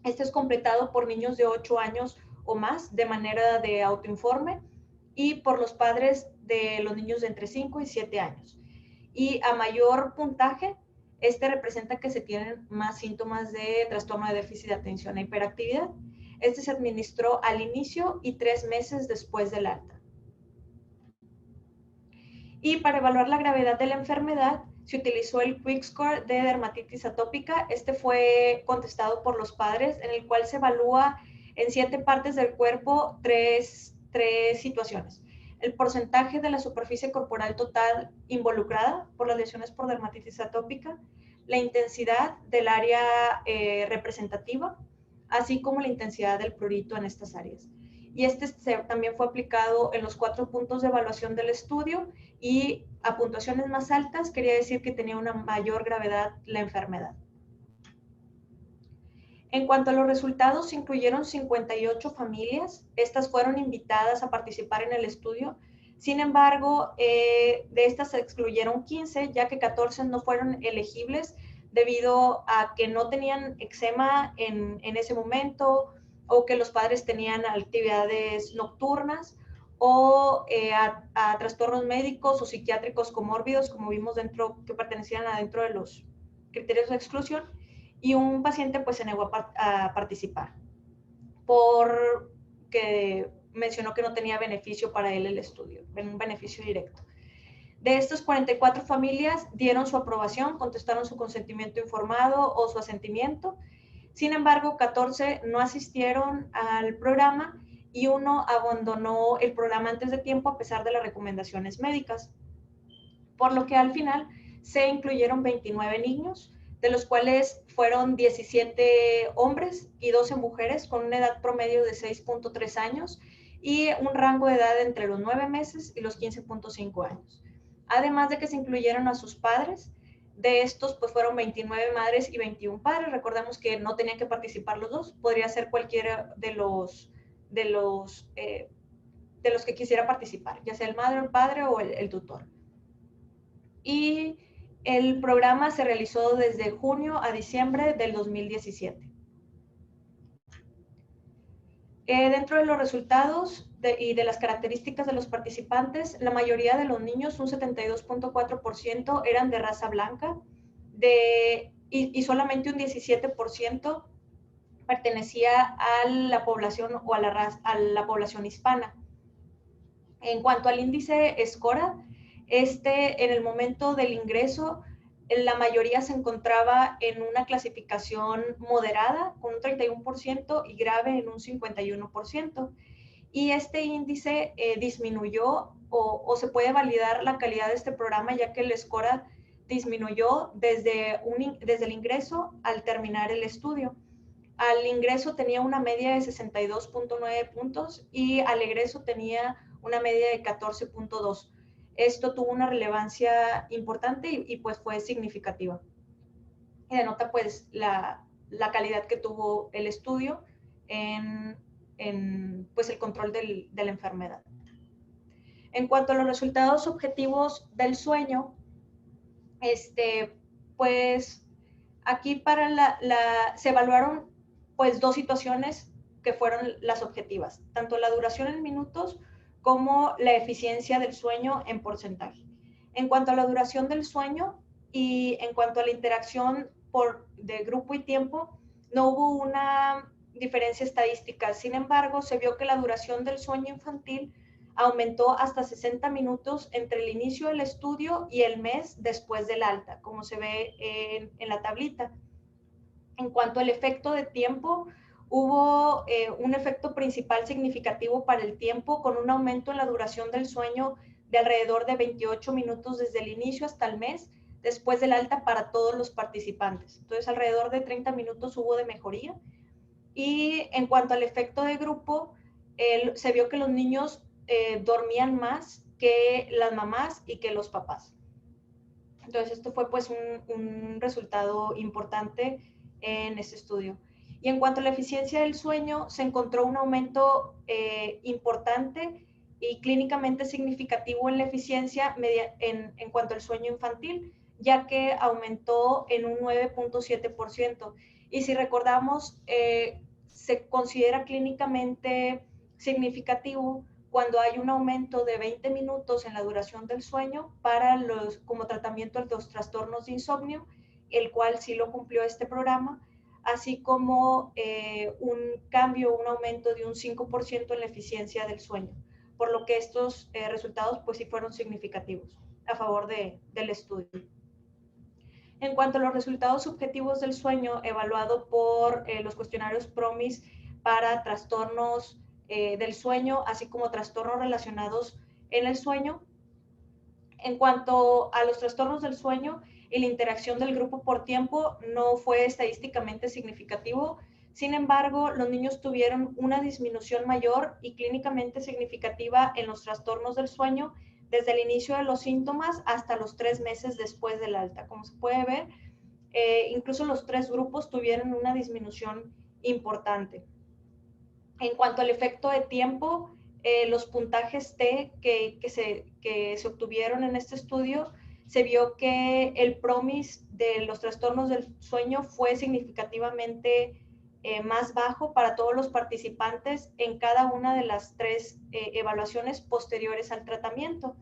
Este es completado por niños de 8 años o más de manera de autoinforme y por los padres de los niños de entre 5 y 7 años. Y a mayor puntaje, este representa que se tienen más síntomas de trastorno de déficit de atención e hiperactividad. Este se administró al inicio y 3 meses después del alta. Y para evaluar la gravedad de la enfermedad, se utilizó el Quick Score de dermatitis atópica. Este fue contestado por los padres, en el cual se evalúa en 7 partes del cuerpo tres situaciones. El porcentaje de la superficie corporal total involucrada por las lesiones por dermatitis atópica, la intensidad del área representativa, así como la intensidad del prurito en estas áreas. Y este también fue aplicado en los 4 puntos de evaluación del estudio, y a puntuaciones más altas quería decir que tenía una mayor gravedad la enfermedad. En cuanto a los resultados, se incluyeron 58 familias. Estas fueron invitadas a participar en el estudio. Sin embargo, de estas se excluyeron 15, ya que 14 no fueron elegibles debido a que no tenían eczema en ese momento, o que los padres tenían actividades nocturnas, o a trastornos médicos o psiquiátricos comórbidos, como vimos dentro, que pertenecían adentro de los criterios de exclusión, y un paciente pues se negó a participar porque mencionó que no tenía beneficio para él el estudio, un beneficio directo. De estas 44 familias dieron su aprobación, contestaron su consentimiento informado o su asentimiento. Sin embargo, 14 no asistieron al programa y 1 abandonó el programa antes de tiempo a pesar de las recomendaciones médicas. Por lo que al final se incluyeron 29 niños, de los cuales fueron 17 hombres y 12 mujeres con una edad promedio de 6.3 años y un rango de edad entre los 9 meses y los 15.5 años. Además de que se incluyeron a sus padres. De estos, pues fueron 29 madres y 21 padres. Recordemos que no tenían que participar los dos, podría ser cualquiera de los que quisiera participar, ya sea el madre, el padre o el tutor. Y el programa se realizó desde junio a diciembre del 2017. Dentro de los resultados y de las características de los participantes, la mayoría de los niños, un 72.4%, eran de raza blanca y solamente un 17% pertenecía a la población o a la población hispana. En cuanto al índice SCORA, en el momento del ingreso, la mayoría se encontraba en una clasificación moderada con un 31% y grave en un 51%. Y este índice disminuyó o se puede validar la calidad de este programa, ya que el SCORA disminuyó desde el ingreso al terminar el estudio. Al ingreso tenía una media de 62.9 puntos y al egreso tenía una media de 14.2. Esto tuvo una relevancia importante y pues fue significativa. Y denota pues la calidad que tuvo el estudio en pues el control de la enfermedad. En cuanto a los resultados objetivos del sueño, pues aquí se evaluaron pues 2 situaciones que fueron las objetivas, tanto la duración en minutos como la eficiencia del sueño en porcentaje. En cuanto a la duración del sueño y en cuanto a la interacción de grupo y tiempo, no hubo una diferencia estadística. Sin embargo, se vio que la duración del sueño infantil aumentó hasta 60 minutos entre el inicio del estudio y el mes después del alta, como se ve en la tablita. En cuanto al efecto de tiempo, hubo un efecto principal significativo para el tiempo, con un aumento en la duración del sueño de alrededor de 28 minutos desde el inicio hasta el mes después del alta para todos los participantes. Entonces, alrededor de 30 minutos hubo de mejoría. Y en cuanto al efecto de grupo, se vio que los niños dormían más que las mamás y que los papás. Entonces, esto fue pues un resultado importante en este estudio. Y en cuanto a la eficiencia del sueño, se encontró un aumento importante y clínicamente significativo en la eficiencia en cuanto al sueño infantil, ya que aumentó en un 9.7%. Y si recordamos, se considera clínicamente significativo cuando hay un aumento de 20 minutos en la duración del sueño como tratamiento de los trastornos de insomnio, el cual sí lo cumplió este programa, así como un cambio, un aumento de un 5% en la eficiencia del sueño, por lo que estos resultados pues sí fueron significativos a favor del estudio. En cuanto a los resultados subjetivos del sueño, evaluado por los cuestionarios PROMIS para trastornos del sueño, así como trastornos relacionados en el sueño. En cuanto a los trastornos del sueño y la interacción del grupo por tiempo, no fue estadísticamente significativo. Sin embargo, los niños tuvieron una disminución mayor y clínicamente significativa en los trastornos del sueño desde el inicio de los síntomas hasta los 3 meses después del alta. Como se puede ver, incluso los 3 grupos tuvieron una disminución importante. En cuanto al efecto de tiempo, los puntajes T que se obtuvieron en este estudio, se vio que el PROMIS de los trastornos del sueño fue significativamente más bajo para todos los participantes en cada una de las 3 evaluaciones posteriores al tratamiento.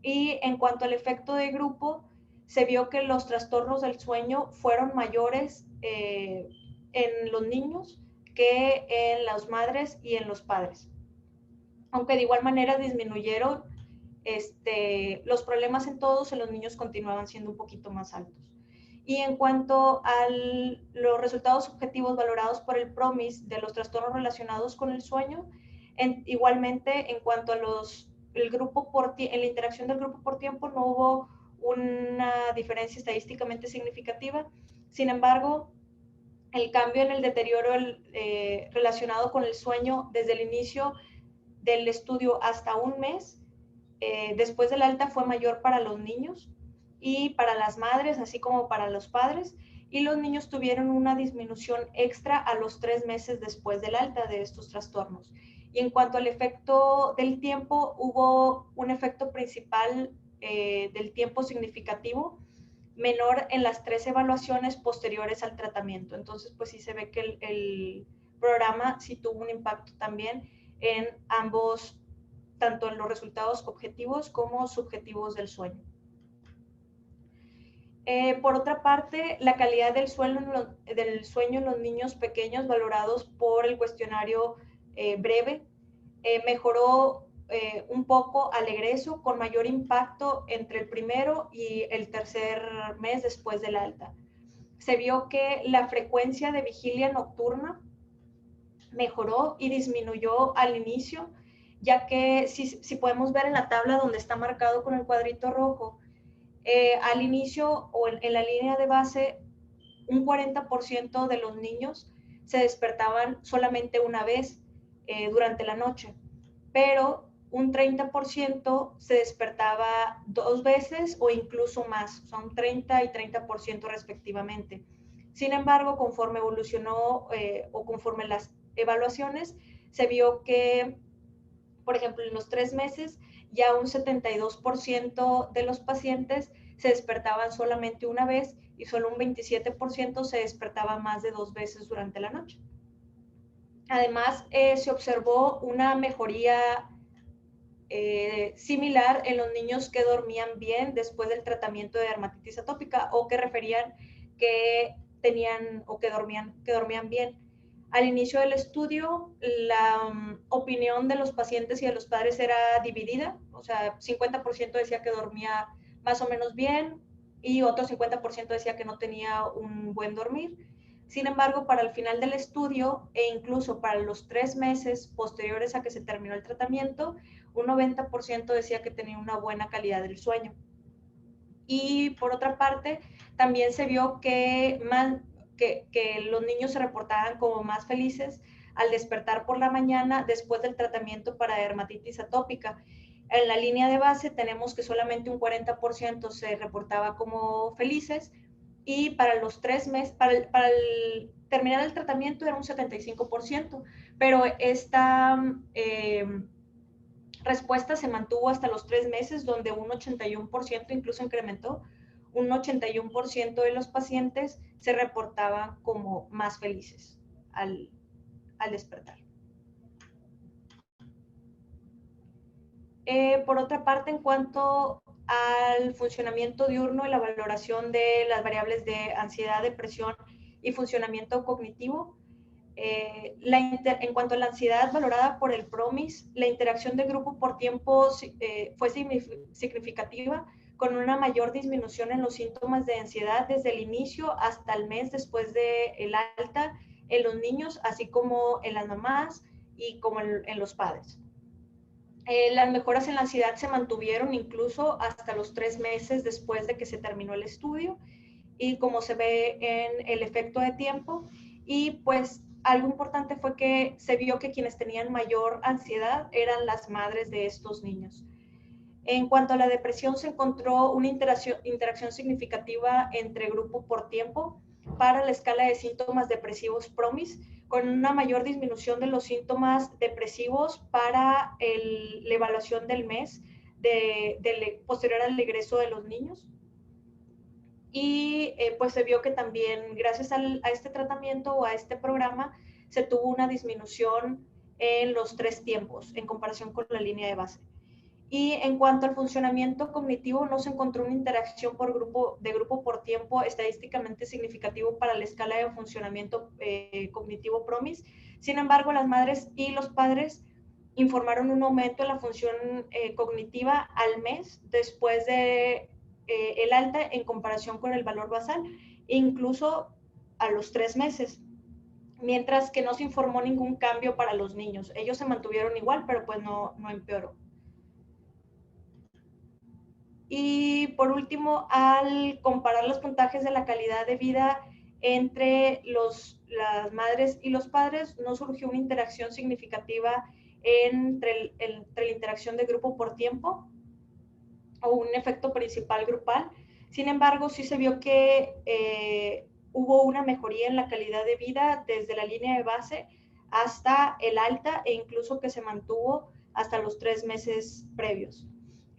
Y en cuanto al efecto de grupo, se vio que los trastornos del sueño fueron mayores en los niños que en las madres y en los padres. Aunque de igual manera disminuyeron los problemas en todos, en los niños continuaban siendo un poquito más altos. Y en cuanto a los resultados subjetivos valorados por el PROMIS de los trastornos relacionados con el sueño, igualmente en cuanto a en la interacción del grupo por tiempo no hubo una diferencia estadísticamente significativa. Sin embargo, el cambio en el deterioro relacionado con el sueño desde el inicio del estudio hasta un mes después del alta fue mayor para los niños y para las madres, así como para los padres, y los niños tuvieron una disminución extra a los 3 meses después del alta de estos trastornos. Y en cuanto al efecto del tiempo, hubo un efecto principal del tiempo significativo menor en las 3 evaluaciones posteriores al tratamiento. Entonces, pues sí se ve que el programa sí tuvo un impacto también en ambos, tanto en los resultados objetivos como subjetivos del sueño. Por otra parte, la calidad del sueño en los niños pequeños valorados por el cuestionario breve mejoró un poco al egreso, con mayor impacto entre el primero y el tercer mes después del alta. Se vio que la frecuencia de vigilia nocturna mejoró y disminuyó al inicio, ya que si podemos ver en la tabla donde está marcado con el cuadrito rojo, al inicio o en la línea de base, un 40% de los niños se despertaban solamente una vez durante la noche, pero un 30% se despertaba 2 veces o incluso más, son 30 y 30% respectivamente. Sin embargo, conforme evolucionó o conforme las evaluaciones, se vio que, por ejemplo, en los 3 meses, ya un 72% de los pacientes se despertaban solamente una vez y solo un 27% se despertaba más de 2 veces durante la noche. Además, se observó una mejoría similar en los niños que dormían bien después del tratamiento de dermatitis atópica o que referían que tenían o que dormían bien. Al inicio del estudio, la opinión de los pacientes y de los padres era dividida, o sea, 50% decía que dormía más o menos bien y otro 50% decía que no tenía un buen dormir. Sin embargo, para el final del estudio e incluso para los 3 meses posteriores a que se terminó el tratamiento, un 90% decía que tenía una buena calidad del sueño. Y por otra parte, también se vio que los niños se reportaban como más felices al despertar por la mañana después del tratamiento para dermatitis atópica. En la línea de base tenemos que solamente un 40% se reportaba como felices, y para los 3 meses, terminar el tratamiento era un 75%, pero esta respuesta se mantuvo hasta los 3 meses, donde un 81% incluso incrementó. Un 81% de los pacientes se reportaban como más felices al despertar. Por otra parte, en cuanto al funcionamiento diurno y la valoración de las variables de ansiedad, depresión y funcionamiento cognitivo, en cuanto a la ansiedad valorada por el PROMIS, la interacción de grupo por tiempo fue significativa, con una mayor disminución en los síntomas de ansiedad desde el inicio hasta el mes después del alta en los niños, así como en las mamás y como en los padres. Las mejoras en la ansiedad se mantuvieron incluso hasta los 3 meses después de que se terminó el estudio, y como se ve en el efecto de tiempo. Y pues algo importante fue que se vio que quienes tenían mayor ansiedad eran las madres de estos niños. En cuanto a la depresión, se encontró una interacción significativa entre grupo por tiempo para la escala de síntomas depresivos PROMIS, con una mayor disminución de los síntomas depresivos para la evaluación del mes posterior al egreso de los niños. Y pues se vio que también gracias a este tratamiento o a este programa se tuvo una disminución en los 3 tiempos en comparación con la línea de base. Y en cuanto al funcionamiento cognitivo, no se encontró una interacción de grupo por tiempo estadísticamente significativo para la escala de funcionamiento cognitivo PROMIS. Sin embargo, las madres y los padres informaron un aumento en la función cognitiva al mes después de el alta en comparación con el valor basal, incluso a los 3 meses. Mientras que no se informó ningún cambio para los niños. Ellos se mantuvieron igual, pero pues no empeoró. Y por último, al comparar los puntajes de la calidad de vida entre las madres y los padres, no surgió una interacción significativa entre la interacción de grupo por tiempo o un efecto principal grupal. Sin embargo, sí se vio que hubo una mejoría en la calidad de vida desde la línea de base hasta el alta, e incluso que se mantuvo hasta los 3 meses previos.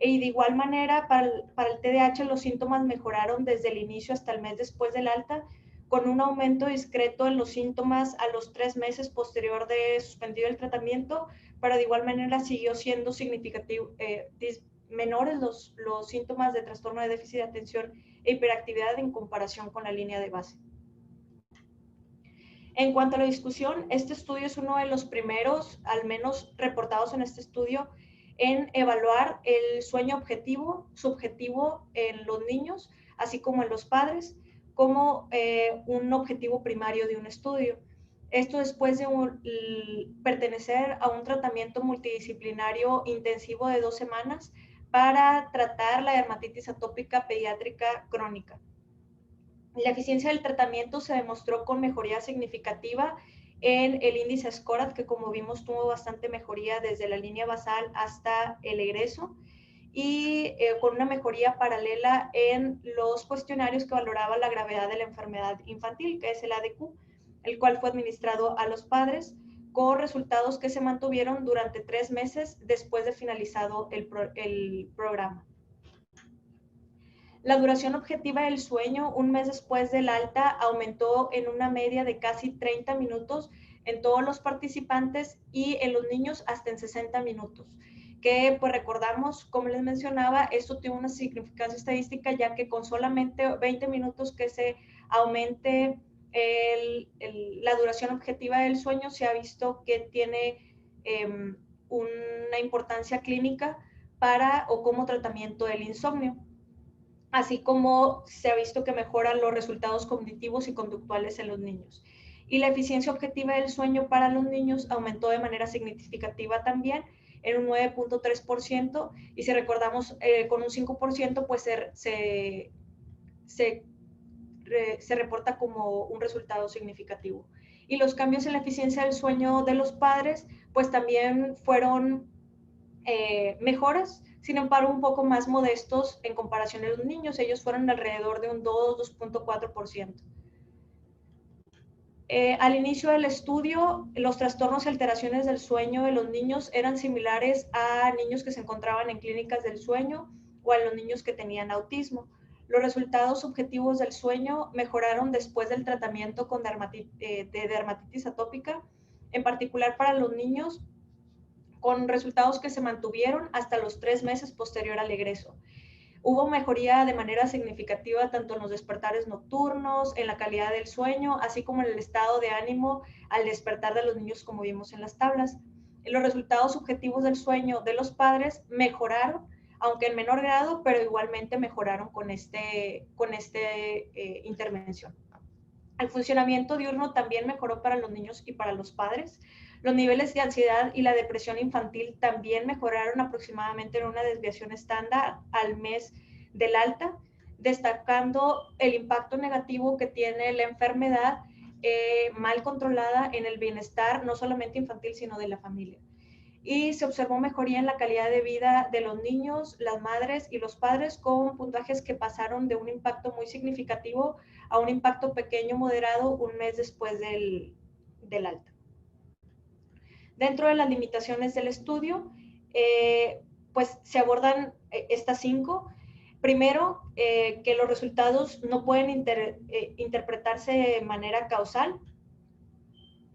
Y de igual manera, para el TDAH los síntomas mejoraron desde el inicio hasta el mes después del alta, con un aumento discreto en los síntomas a los 3 meses posterior de suspendido el tratamiento, pero de igual manera siguió siendo significativo, menores los síntomas de trastorno de déficit de atención e hiperactividad en comparación con la línea de base. En cuanto a la discusión, este estudio es uno de los primeros, al menos reportados en este estudio, en evaluar el sueño objetivo, subjetivo en los niños, así como en los padres, como un objetivo primario de un estudio. Esto después de pertenecer a un tratamiento multidisciplinario intensivo de 2 semanas para tratar la dermatitis atópica pediátrica crónica. La eficiencia del tratamiento se demostró con mejoría significativa en el índice SCORAD, que como vimos tuvo bastante mejoría desde la línea basal hasta el egreso, y con una mejoría paralela en los cuestionarios que valoraban la gravedad de la enfermedad infantil, que es el ADQ, el cual fue administrado a los padres, con resultados que se mantuvieron durante 3 meses después de finalizado el programa. La duración objetiva del sueño un mes después del alta aumentó en una media de casi 30 minutos en todos los participantes, y en los niños hasta en 60 minutos. Que pues recordamos, como les mencionaba, esto tiene una significancia estadística, ya que con solamente 20 minutos que se aumente la duración objetiva del sueño, se ha visto que tiene una importancia clínica para o como tratamiento del insomnio, así como se ha visto que mejoran los resultados cognitivos y conductuales en los niños. Y la eficiencia objetiva del sueño para los niños aumentó de manera significativa también, en un 9.3%, y si recordamos, con un 5%, pues se reporta como un resultado significativo. y los cambios en la eficiencia del sueño de los padres, pues también fueron mejoras, sin embargo un poco más modestos en comparación a los niños. Ellos fueron alrededor de un 2.4%. Al inicio del estudio, los trastornos y alteraciones del sueño de los niños eran similares a niños que se encontraban en clínicas del sueño o a los niños que tenían autismo. Los resultados subjetivos del sueño mejoraron después del tratamiento con dermatitis atópica, en particular para los niños, con resultados que se mantuvieron hasta los 3 meses posterior al egreso. Hubo mejoría de manera significativa tanto en los despertares nocturnos, en la calidad del sueño, así como en el estado de ánimo al despertar de los niños, como vimos en las tablas. Los resultados subjetivos del sueño de los padres mejoraron, aunque en menor grado, pero igualmente mejoraron con esta intervención. El funcionamiento diurno también mejoró para los niños y para los padres. Los niveles de ansiedad y la depresión infantil también mejoraron aproximadamente en una desviación estándar al mes del alta, destacando el impacto negativo que tiene la enfermedad mal controlada en el bienestar, no solamente infantil, sino de la familia. Y se observó mejoría en la calidad de vida de los niños, las madres y los padres, con puntajes que pasaron de un impacto muy significativo a un impacto pequeño moderado un mes después del alta. Dentro de las limitaciones del estudio, pues se abordan estas 5. Primero, que los resultados no pueden interpretarse de manera causal,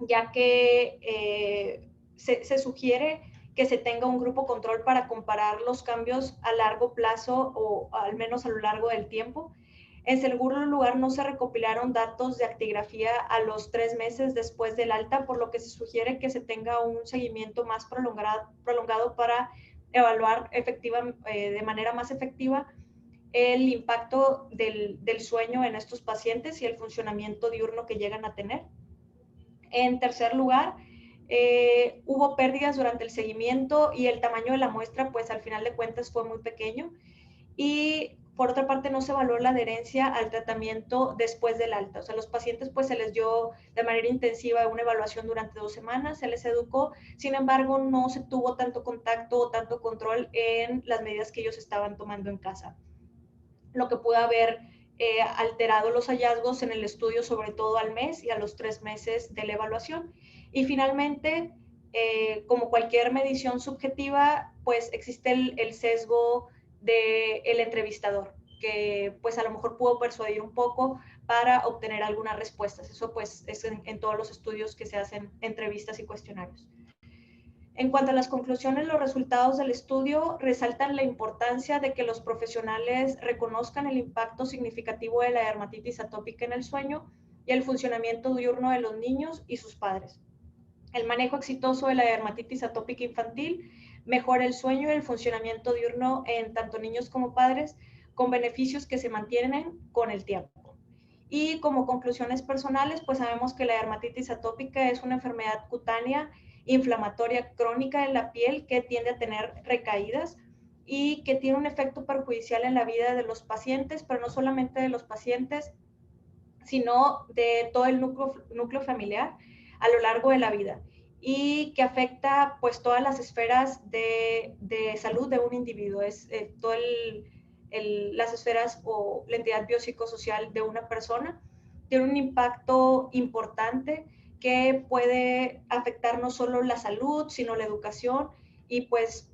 ya que se sugiere que se tenga un grupo control para comparar los cambios a largo plazo o al menos a lo largo del tiempo. En segundo lugar, no se recopilaron datos de actigrafía a los 3 meses después del alta, por lo que se sugiere que se tenga un seguimiento más prolongado para evaluar de manera más efectiva el impacto del sueño en estos pacientes y el funcionamiento diurno que llegan a tener. En tercer lugar, hubo pérdidas durante el seguimiento y el tamaño de la muestra, pues al final de cuentas fue muy pequeño. Y por otra parte, no se evaluó la adherencia al tratamiento después del alta. O sea, los pacientes pues se les dio de manera intensiva una evaluación durante 2 semanas, se les educó, sin embargo, no se tuvo tanto contacto o tanto control en las medidas que ellos estaban tomando en casa, lo que pudo haber alterado los hallazgos en el estudio, sobre todo al mes y a los 3 meses de la evaluación. Y finalmente, como cualquier medición subjetiva, pues existe el sesgo del entrevistador, que pues a lo mejor pudo persuadir un poco para obtener algunas respuestas. Eso pues es en todos los estudios que se hacen entrevistas y cuestionarios. En cuanto a las conclusiones, los resultados del estudio resaltan la importancia de que los profesionales reconozcan el impacto significativo de la dermatitis atópica en el sueño y el funcionamiento diurno de los niños y sus padres. El manejo exitoso de la dermatitis atópica infantil mejora el sueño y el funcionamiento diurno en tanto niños como padres, con beneficios que se mantienen con el tiempo. Y como conclusiones personales, pues sabemos que la dermatitis atópica es una enfermedad cutánea inflamatoria crónica en la piel que tiende a tener recaídas y que tiene un efecto perjudicial en la vida de los pacientes, pero no solamente de los pacientes, sino de todo el núcleo familiar a lo largo de la vida, y que afecta pues todas las esferas de salud de un individuo. Es todas las esferas o la entidad biopsicosocial de una persona. Tiene un impacto importante que puede afectar no solo la salud, sino la educación y pues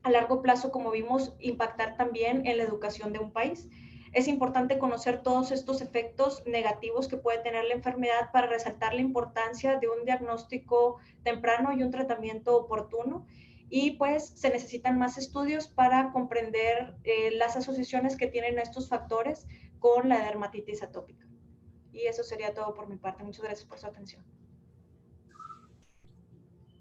a largo plazo, como vimos, impactar también en la educación de un país. Es importante conocer todos estos efectos negativos que puede tener la enfermedad para resaltar la importancia de un diagnóstico temprano y un tratamiento oportuno. Y pues se necesitan más estudios para comprender las asociaciones que tienen estos factores con la dermatitis atópica. Y eso sería todo por mi parte. Muchas gracias por su atención.